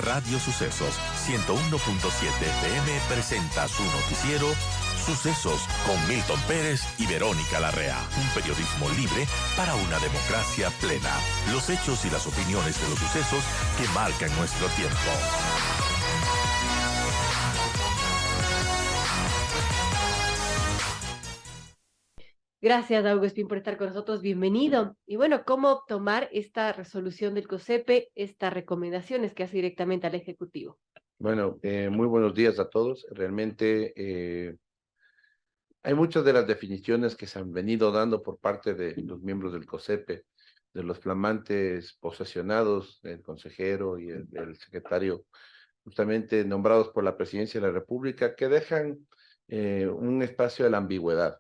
Radio Sucesos 101.7 FM presenta su noticiero Sucesos con Milton Pérez y Verónica Larrea. Un periodismo libre para una democracia plena. Los hechos y las opiniones de los sucesos que marcan nuestro tiempo. Gracias, Augustín, por estar con nosotros. Bienvenido. Y bueno, ¿cómo tomar esta resolución del COSEPE, estas recomendaciones que hace directamente al Ejecutivo? Bueno, muy buenos días a todos. Realmente hay muchas de las definiciones que se han venido dando por parte de los miembros del COSEPE, de los flamantes posesionados, el consejero y el secretario, justamente nombrados por la Presidencia de la República, que dejan un espacio de la ambigüedad.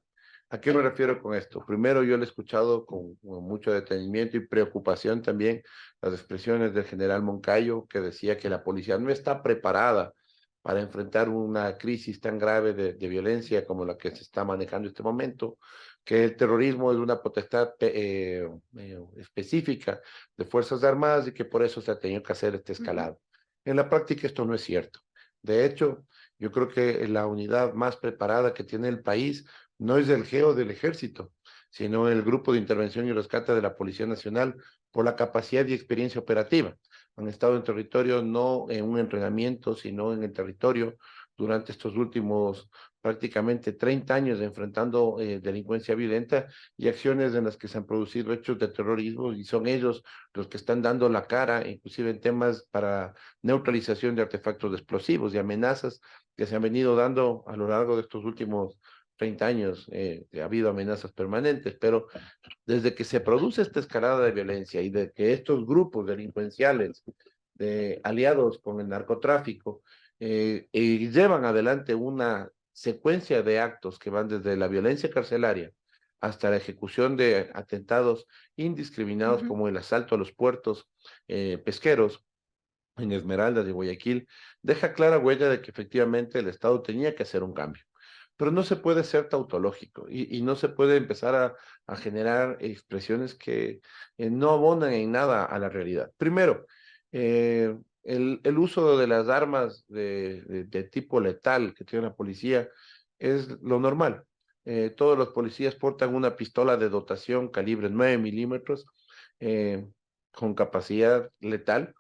¿A qué me refiero con esto? Primero, yo le he escuchado con mucho detenimiento y preocupación también las expresiones del general Moncayo, que decía que la policía no está preparada para enfrentar una crisis tan grave de violencia como la que se está manejando en este momento, que el terrorismo es una potestad específica de Fuerzas Armadas y que por eso se ha tenido que hacer este escalado. En la práctica esto no es cierto. De hecho, yo creo que la unidad más preparada que tiene el país no es el GEO del Ejército, sino el Grupo de Intervención y Rescate de la Policía Nacional por la capacidad y experiencia operativa. Han estado en territorio, no en un entrenamiento, sino en el territorio durante estos últimos prácticamente 30 años enfrentando delincuencia violenta y acciones en las que se han producido hechos de terrorismo y son ellos los que están dando la cara, inclusive en temas para neutralización de artefactos explosivos y amenazas que se han venido dando a lo largo de estos últimos 30 años. Ha habido amenazas permanentes, pero desde que se produce esta escalada de violencia y de que estos grupos delincuenciales aliados con el narcotráfico llevan adelante una secuencia de actos que van desde la violencia carcelaria hasta la ejecución de atentados indiscriminados como el asalto a los puertos pesqueros en Esmeraldas y Guayaquil, deja clara huella de que efectivamente el Estado tenía que hacer un cambio. Pero no se puede ser tautológico y no se puede empezar a generar expresiones que no abonan en nada a la realidad. Primero, el uso de las armas de tipo letal que tiene la policía es lo normal. Todos los policías portan una pistola de dotación calibre 9 milímetros con capacidad letal.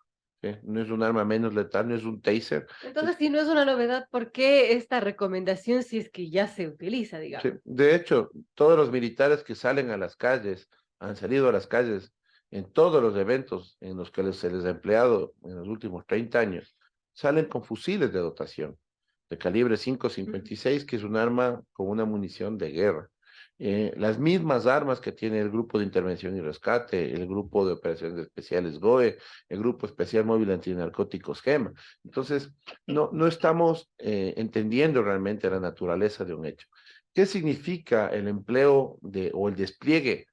No es un arma menos letal, no es un taser. Entonces, si no es una novedad, ¿por qué esta recomendación si es que ya se utiliza, digamos? Sí, de hecho, todos los militares que salen a las calles, han salido a las calles en todos los eventos en los que se les ha empleado en los últimos 30 años, salen con fusiles de dotación de calibre 5.56, que es un arma con una munición de guerra. Las mismas armas que tiene el Grupo de Intervención y Rescate, el Grupo de Operaciones Especiales GOE, el Grupo Especial Móvil Antinarcóticos GEMA. Entonces, no estamos entendiendo realmente la naturaleza de un hecho. ¿Qué significa el empleo o el despliegue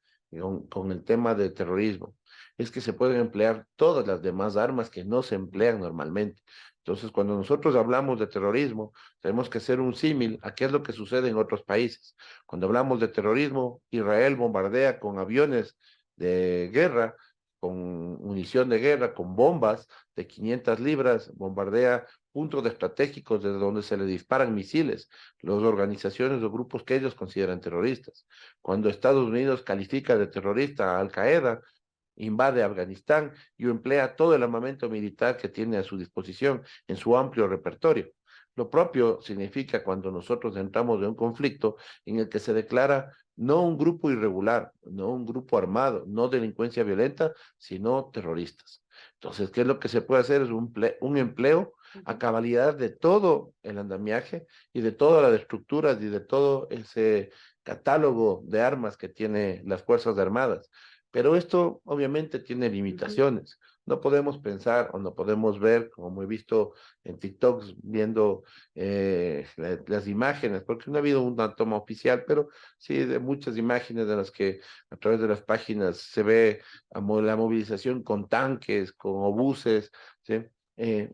con el tema de terrorismo? Es que se pueden emplear todas las demás armas que no se emplean normalmente. Entonces, cuando nosotros hablamos de terrorismo, tenemos que hacer un símil a qué es lo que sucede en otros países. Cuando hablamos de terrorismo, Israel bombardea con aviones de guerra, con munición de guerra, con bombas de 500 libras, bombardea puntos estratégicos desde donde se le disparan misiles, las organizaciones o grupos que ellos consideran terroristas. Cuando Estados Unidos califica de terrorista a Al Qaeda, invade Afganistán y emplea todo el armamento militar que tiene a su disposición en su amplio repertorio. Lo propio significa cuando nosotros entramos en un conflicto en el que se declara no un grupo irregular, no un grupo armado, no delincuencia violenta, sino terroristas. Entonces, ¿qué es lo que se puede hacer? Es un empleo a cabalidad de todo el andamiaje y de todas las estructuras y de todo ese catálogo de armas que tiene las Fuerzas Armadas. Pero esto obviamente tiene limitaciones. No podemos pensar o no podemos ver, como he visto en TikToks, viendo las imágenes, porque no ha habido una toma oficial, pero sí de muchas imágenes de las que a través de las páginas se ve la movilización con tanques, con obuses, ¿sí?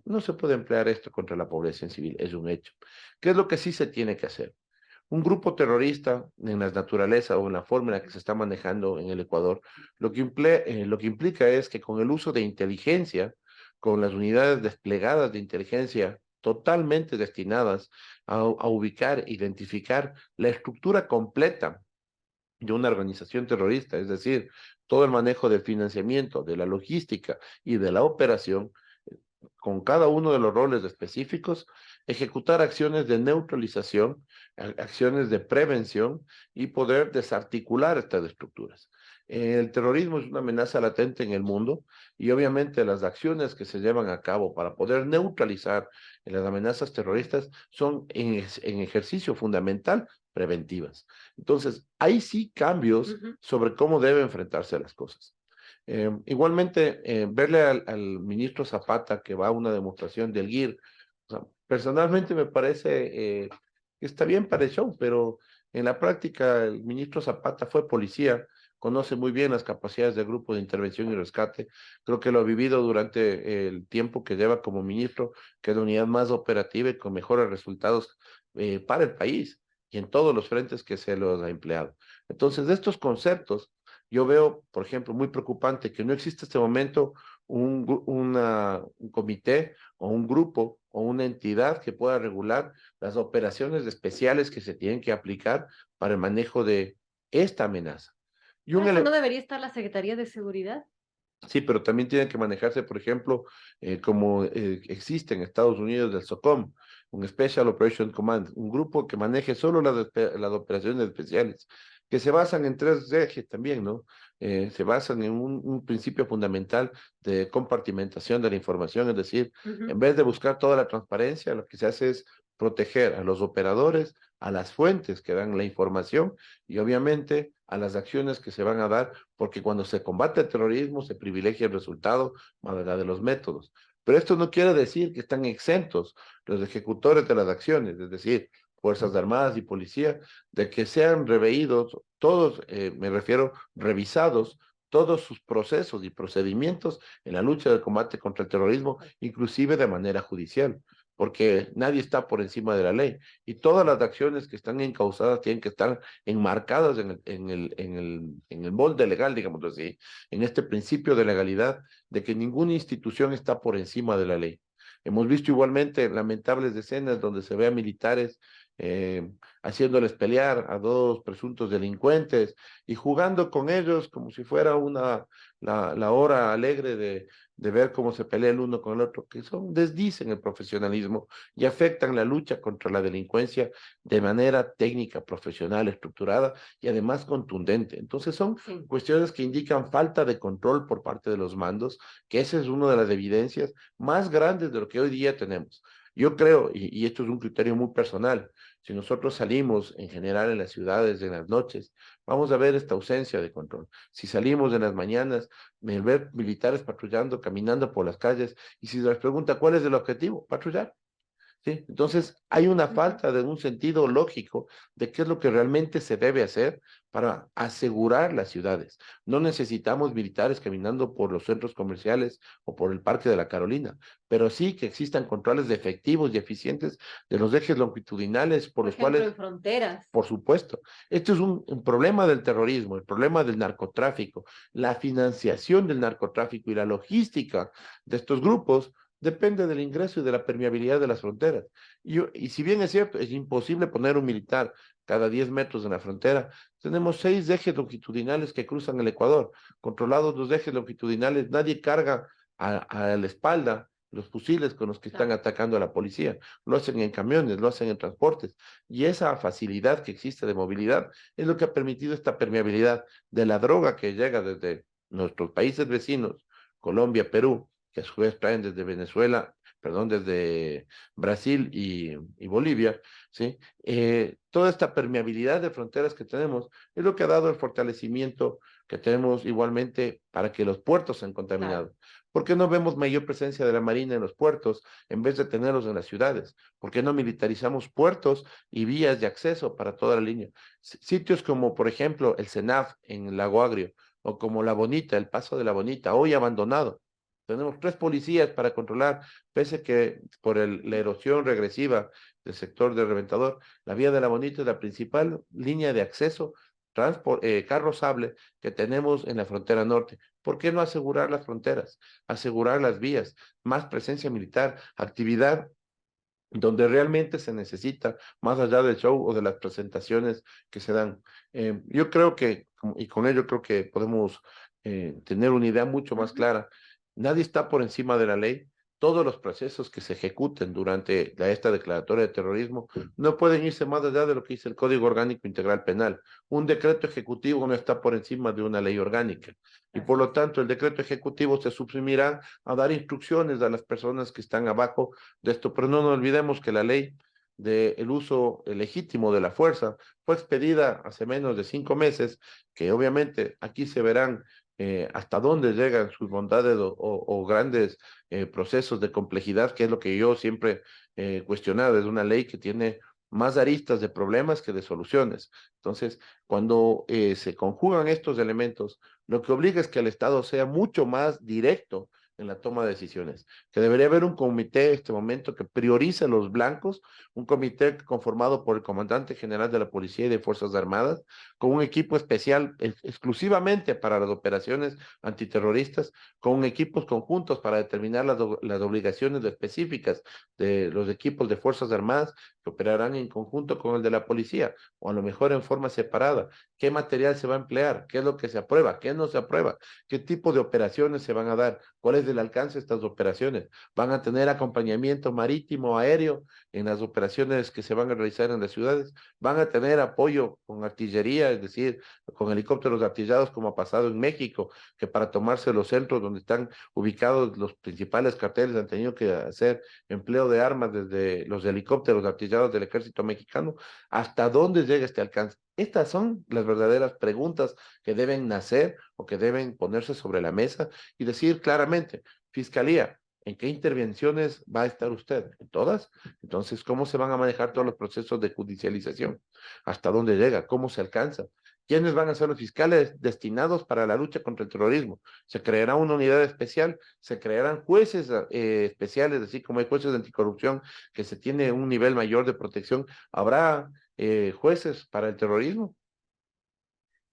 No se puede emplear esto contra la población civil, es un hecho. ¿Qué es lo que sí se tiene que hacer? Un grupo terrorista en la naturaleza o en la forma en la que se está manejando en el Ecuador, lo que implica es que con el uso de inteligencia con las unidades desplegadas de inteligencia totalmente destinadas a ubicar, identificar la estructura completa de una organización terrorista, es decir, todo el manejo del financiamiento, de la logística y de la operación, con cada uno de los roles específicos, ejecutar acciones de neutralización, acciones de prevención y poder desarticular estas estructuras. El terrorismo es una amenaza latente en el mundo y obviamente las acciones que se llevan a cabo para poder neutralizar las amenazas terroristas son en ejercicio fundamental preventivas. Entonces, hay sí cambios sobre cómo debe enfrentarse a las cosas. Igualmente, verle al ministro Zapata que va a una demostración del GIR, o sea, personalmente me parece que está bien para el show, pero en la práctica el ministro Zapata fue policía, conoce muy bien las capacidades del grupo de intervención y rescate, creo que lo ha vivido durante el tiempo que lleva como ministro, que es la unidad más operativa y con mejores resultados para el país y en todos los frentes que se los ha empleado. Entonces, de estos conceptos, yo veo, por ejemplo, muy preocupante que no existe en este momento un comité o un grupo o una entidad que pueda regular las operaciones especiales que se tienen que aplicar para el manejo de esta amenaza. Y ¿Por eso no debería estar la Secretaría de Seguridad? Sí, pero también tiene que manejarse, por ejemplo, como existe en Estados Unidos el SOCOM, un Special Operation Command, un grupo que maneje solo las operaciones especiales, que se basan en tres ejes también, ¿no? Se basan en un principio fundamental de compartimentación de la información, es decir, en vez de buscar toda la transparencia, lo que se hace es proteger a los operadores, a las fuentes que dan la información y obviamente a las acciones que se van a dar, porque cuando se combate el terrorismo se privilegia el resultado más allá de los métodos. Pero esto no quiere decir que están exentos los ejecutores de las acciones, es decir, Fuerzas Armadas y Policía, de que sean reveídos todos, me refiero, revisados todos sus procesos y procedimientos en la lucha del combate contra el terrorismo, inclusive de manera judicial, porque nadie está por encima de la ley y todas las acciones que están encausadas tienen que estar enmarcadas en el molde legal, digamos así, en este principio de legalidad, de que ninguna institución está por encima de la ley. Hemos visto igualmente lamentables escenas donde se ve a militares haciéndoles pelear a dos presuntos delincuentes y jugando con ellos como si fuera la hora alegre de ver cómo se pelea el uno con el otro, que son desdicen el profesionalismo y afectan la lucha contra la delincuencia de manera técnica, profesional, estructurada y además contundente. Entonces son cuestiones que indican falta de control por parte de los mandos, que esa es una de las evidencias más grandes de lo que hoy día tenemos. Yo creo, y esto es un criterio muy personal, si nosotros salimos en general en las ciudades en las noches, vamos a ver esta ausencia de control. Si salimos en las mañanas, ver militares patrullando, caminando por las calles, y si se les pregunta cuál es el objetivo, patrullar. ¿Sí? Entonces, hay una falta de un sentido lógico de qué es lo que realmente se debe hacer para asegurar las ciudades. No necesitamos militares caminando por los centros comerciales o por el Parque de la Carolina, pero sí que existan controles efectivos y eficientes de los ejes longitudinales por los ejemplo, cuales... en fronteras. Por supuesto. Este es un problema del terrorismo, el problema del narcotráfico, la financiación del narcotráfico y la logística de estos grupos depende del ingreso y de la permeabilidad de las fronteras. Y si bien es cierto, es imposible poner un militar cada 10 metros en la frontera, tenemos 6 ejes longitudinales que cruzan el Ecuador. Controlados los ejes longitudinales, nadie carga a la espalda los fusiles con los que están atacando a la policía. Lo hacen en camiones, lo hacen en transportes. Y esa facilidad que existe de movilidad es lo que ha permitido esta permeabilidad de la droga que llega desde nuestros países vecinos, Colombia, Perú, que a su vez traen desde Venezuela, perdón, desde Brasil y Bolivia, ¿sí? Toda esta permeabilidad de fronteras que tenemos es lo que ha dado el fortalecimiento que tenemos igualmente para que los puertos sean contaminados. ¿Por qué no vemos mayor presencia de la Marina en los puertos en vez de tenerlos en las ciudades? ¿Por qué no militarizamos puertos y vías de acceso para toda la línea? Sitios como, por ejemplo, el CENAF en el Lago Agrio o como La Bonita, el Paso de La Bonita, hoy abandonado. Tenemos 3 policías para controlar, pese que por la erosión regresiva del sector del Reventador, la vía de La Bonita es la principal línea de acceso carro sable que tenemos en la frontera norte. ¿Por qué no asegurar las fronteras, asegurar las vías, más presencia militar, actividad donde realmente se necesita, más allá del show o de las presentaciones que se dan? Yo creo que, y con ello creo que podemos tener una idea mucho más clara, nadie está por encima de la ley. Todos los procesos que se ejecuten durante esta declaratoria de terrorismo no pueden irse más allá de lo que dice el Código Orgánico Integral Penal. Un decreto ejecutivo no está por encima de una ley orgánica y por lo tanto el decreto ejecutivo se suprimirá a dar instrucciones a las personas que están abajo de esto. Pero no nos olvidemos que la ley del uso legítimo de la fuerza fue expedida hace menos de 5 meses, que obviamente aquí se verán hasta dónde llegan sus bondades o grandes procesos de complejidad, que es lo que yo siempre he cuestionado. Es una ley que tiene más aristas de problemas que de soluciones. Entonces, cuando se conjugan estos elementos, lo que obliga es que el Estado sea mucho más directo en la toma de decisiones, que debería haber un comité en este momento que priorice los blancos, un comité conformado por el comandante general de la Policía y de Fuerzas Armadas, con un equipo especial exclusivamente para las operaciones antiterroristas, con equipos conjuntos para determinar las obligaciones específicas de los equipos de Fuerzas Armadas que operarán en conjunto con el de la policía, o a lo mejor en forma separada. ¿Qué material se va a emplear? ¿Qué es lo que se aprueba? ¿Qué no se aprueba? ¿Qué tipo de operaciones se van a dar? ¿Cuál es el alcance de estas operaciones? ¿Van a tener acompañamiento marítimo, aéreo en las operaciones que se van a realizar en las ciudades? ¿Van a tener apoyo con artillería, es decir, con helicópteros artillados, como ha pasado en México, que para tomarse los centros donde están ubicados los principales carteles han tenido que hacer empleo de armas desde los helicópteros artillados del ejército mexicano? ¿Hasta dónde llega este alcance? Estas son las verdaderas preguntas que deben nacer o que deben ponerse sobre la mesa y decir claramente: Fiscalía, ¿en qué intervenciones va a estar usted? ¿En todas? Entonces, ¿cómo se van a manejar todos los procesos de judicialización? ¿Hasta dónde llega? ¿Cómo se alcanza? ¿Quiénes van a ser los fiscales destinados para la lucha contra el terrorismo? ¿Se creará una unidad especial? ¿Se crearán jueces especiales, así como hay jueces de anticorrupción, que se tiene un nivel mayor de protección? ¿Habrá jueces para el terrorismo?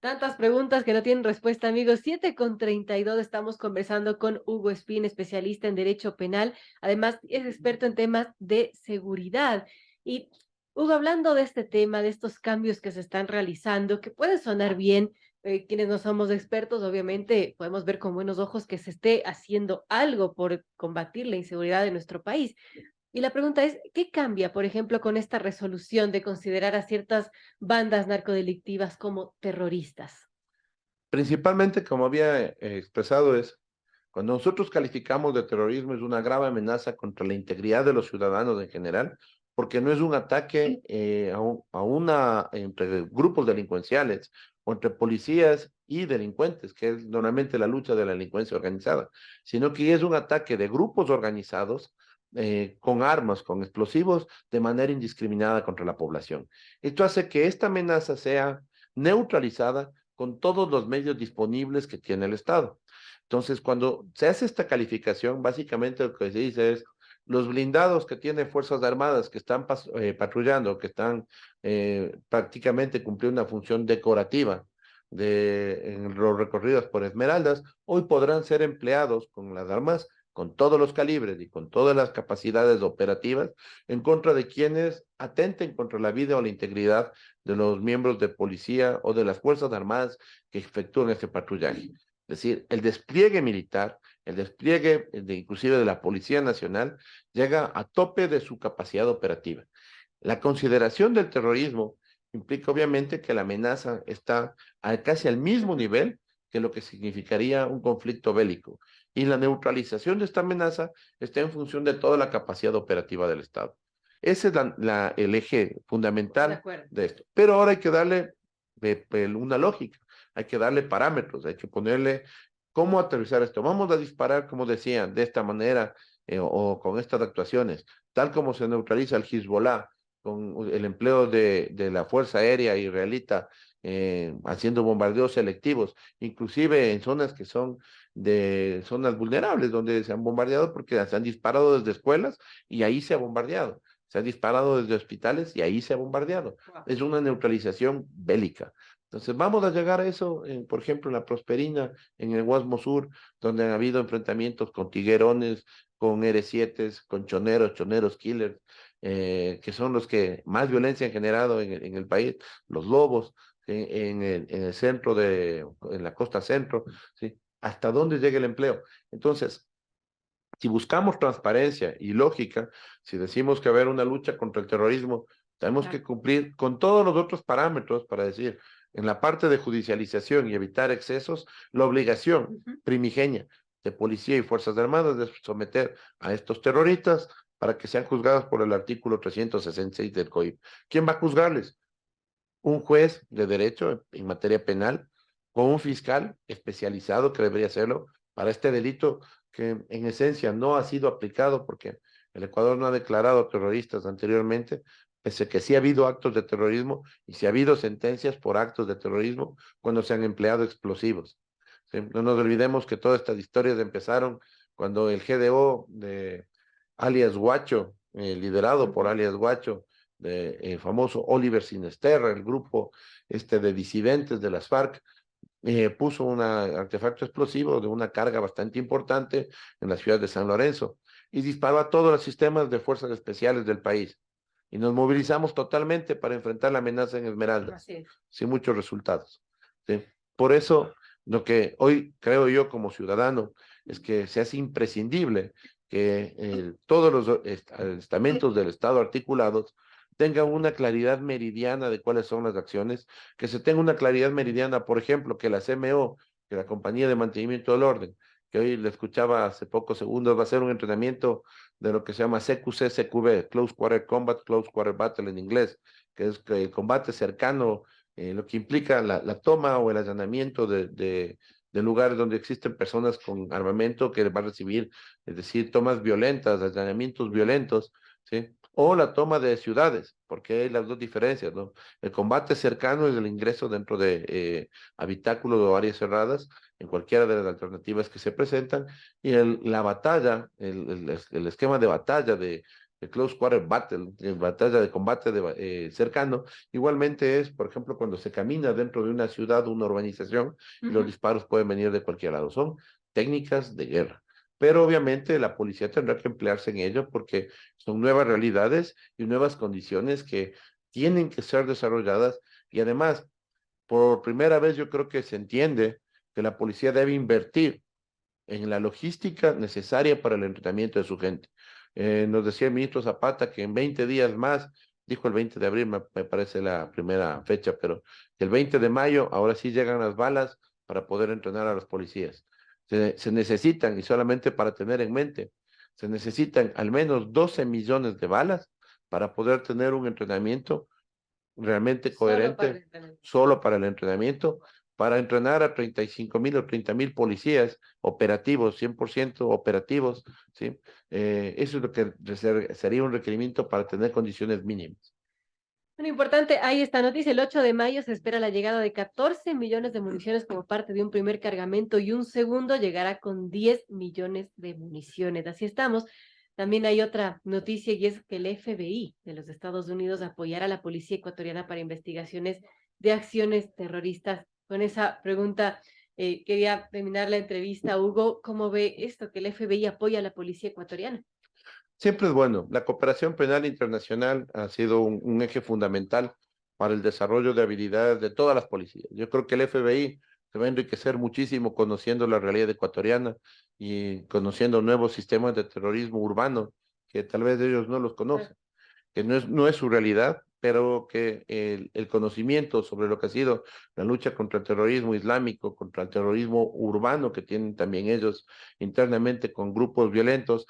Tantas preguntas que no tienen respuesta, amigos. 7:32, estamos conversando con Hugo Espín, especialista en Derecho Penal. Además, es experto en temas de seguridad. Y, Hugo, hablando de este tema, de estos cambios que se están realizando, que puede sonar bien, quienes no somos expertos, obviamente podemos ver con buenos ojos que se esté haciendo algo por combatir la inseguridad de nuestro país. Y la pregunta es, ¿qué cambia, por ejemplo, con esta resolución de considerar a ciertas bandas narcodelictivas como terroristas? Principalmente, como había expresado, es cuando nosotros calificamos de terrorismo, es una grave amenaza contra la integridad de los ciudadanos en general, porque no es un ataque entre grupos delincuenciales o entre policías y delincuentes, que es normalmente la lucha de la delincuencia organizada, sino que es un ataque de grupos organizados con armas, con explosivos, de manera indiscriminada contra la población. Esto hace que esta amenaza sea neutralizada con todos los medios disponibles que tiene el Estado. Entonces, cuando se hace esta calificación, básicamente lo que se dice es: los blindados que tienen Fuerzas Armadas, que están patrullando, que están prácticamente cumpliendo una función decorativa en los recorridos por Esmeraldas, hoy podrán ser empleados con las armas, con todos los calibres y con todas las capacidades operativas, en contra de quienes atenten contra la vida o la integridad de los miembros de policía o de las Fuerzas Armadas que efectúan este patrullaje. Es decir, el despliegue militar, el despliegue inclusive de la Policía Nacional, llega a tope de su capacidad operativa. La consideración del terrorismo implica obviamente que la amenaza está casi al mismo nivel que lo que significaría un conflicto bélico. Y la neutralización de esta amenaza está en función de toda la capacidad operativa del Estado. Ese es el eje fundamental de esto. Pero ahora hay que darle una lógica, hay que darle parámetros, hay que ponerle cómo aterrizar esto. Vamos a disparar, como decían, de esta manera o con estas actuaciones, tal como se neutraliza el Hezbollah con el empleo de la Fuerza Aérea israelita haciendo bombardeos selectivos, inclusive en zonas que son de zonas vulnerables, donde se han bombardeado porque se han disparado desde escuelas y ahí se ha bombardeado. Se ha disparado desde hospitales y ahí se ha bombardeado. Wow. Es una neutralización bélica. Entonces, vamos a llegar a eso, por ejemplo, en la Prosperina, en el Guasmo Sur, donde han habido enfrentamientos con tiguerones, con R7, con choneros killers, que son los que más violencia han generado en el país, los lobos, en el centro en la costa centro, ¿sí? ¿Hasta dónde llega el empleo? Entonces, si buscamos transparencia y lógica, si decimos que va a haber una lucha contra el terrorismo, tenemos que Claro. cumplir con todos los otros parámetros para decir, en la parte de judicialización y evitar excesos, la obligación Ujú. primigenia de policía y fuerzas armadas de someter a estos terroristas para que sean juzgados por el artículo 366 del COIP. ¿Quién va a juzgarles? Un juez de derecho en materia penal con un fiscal especializado que debería hacerlo para este delito que en esencia no ha sido aplicado porque el Ecuador no ha declarado terroristas anteriormente, pese a que sí ha habido actos de terrorismo y sí ha habido sentencias por actos de terrorismo cuando se han empleado explosivos. ¿Sí? No nos olvidemos que todas estas historias empezaron cuando el GDO de alias Guacho, liderado por Ujú. alias Guacho, de famoso Oliver Sinesterra, el grupo de disidentes de las FARC, puso un artefacto explosivo de una carga bastante importante en la ciudad de San Lorenzo y disparó a todos los sistemas de fuerzas especiales del país. Y nos movilizamos totalmente para enfrentar la amenaza en Esmeraldas, Así es. sin muchos resultados. ¿Sí? Por eso, lo que hoy creo yo como ciudadano es que se hace imprescindible que todos los estamentos del Estado articulados tengan una claridad meridiana de cuáles son las acciones, que se tenga una claridad meridiana, por ejemplo, que la CMO, que la Compañía de Mantenimiento del Orden, que hoy le escuchaba hace pocos segundos, va a hacer un entrenamiento de lo que se llama CQC-CQB, Close Quarter Combat, Close Quarter Battle en inglés, que es el combate cercano, lo que implica la toma o el allanamiento de lugares donde existen personas con armamento que va a recibir, es decir, tomas violentas, allanamientos violentos, ¿sí? O la toma de ciudades, porque hay las dos diferencias, ¿no? El combate cercano es el ingreso dentro de habitáculos o áreas cerradas, en cualquiera de las alternativas que se presentan, y la batalla, el esquema de batalla de Close Quarter Battle, batalla de combate cercano, igualmente es, por ejemplo, cuando se camina dentro de una ciudad, una urbanización, y los Ujú. disparos pueden venir de cualquier lado. Son técnicas de guerra. Pero obviamente la policía tendrá que emplearse en ello porque son nuevas realidades y nuevas condiciones que tienen que ser desarrolladas y además, por primera vez yo creo que se entiende que la policía debe invertir en la logística necesaria para el entrenamiento de su gente. Nos decía el ministro Zapata que en 20 días más, dijo el 20 de abril, me parece la primera fecha, pero el 20 de mayo ahora sí llegan las balas para poder entrenar a los policías. Se necesitan, y solamente para tener en mente, se necesitan al menos 12 millones de balas para poder tener un entrenamiento realmente Solo para el coherente entrenamiento. solo para el entrenamiento, para entrenar a 35.000 o 30.000 policías operativos, 100% operativos, ¿sí? Eso es lo que sería un requerimiento para tener condiciones mínimas. Bueno, importante, hay esta noticia, el 8 de mayo se espera la llegada de 14 millones de municiones como parte de un primer cargamento y un segundo llegará con 10 millones de municiones. Así estamos. También hay otra noticia y es que el FBI de los Estados Unidos apoyará a la policía ecuatoriana para investigaciones de acciones terroristas. Con esa pregunta quería terminar la entrevista. Hugo, ¿cómo ve esto que el FBI apoya a la policía ecuatoriana? Siempre es bueno. La cooperación penal internacional ha sido un eje fundamental para el desarrollo de habilidades de todas las policías. Yo creo que el FBI se va a enriquecer muchísimo conociendo la realidad ecuatoriana y conociendo nuevos sistemas de terrorismo urbano que tal vez ellos no los conocen, que no es su realidad, pero que el conocimiento sobre lo que ha sido la lucha contra el terrorismo islámico, contra el terrorismo urbano que tienen también ellos internamente con grupos violentos,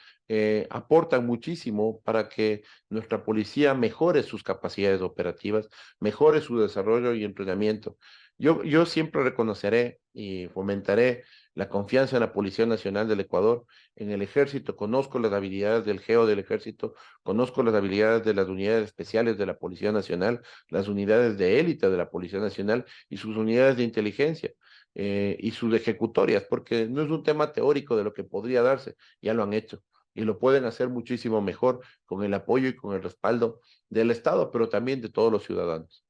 aportan muchísimo para que nuestra policía mejore sus capacidades operativas, mejore su desarrollo y entrenamiento. Yo siempre reconoceré y fomentaré la confianza en la Policía Nacional del Ecuador, en el ejército, conozco las habilidades del GEO del ejército, conozco las habilidades de las unidades especiales de la Policía Nacional, las unidades de élite de la Policía Nacional y sus unidades de inteligencia y sus ejecutorias, porque no es un tema teórico de lo que podría darse, ya lo han hecho y lo pueden hacer muchísimo mejor con el apoyo y con el respaldo del Estado, pero también de todos los ciudadanos.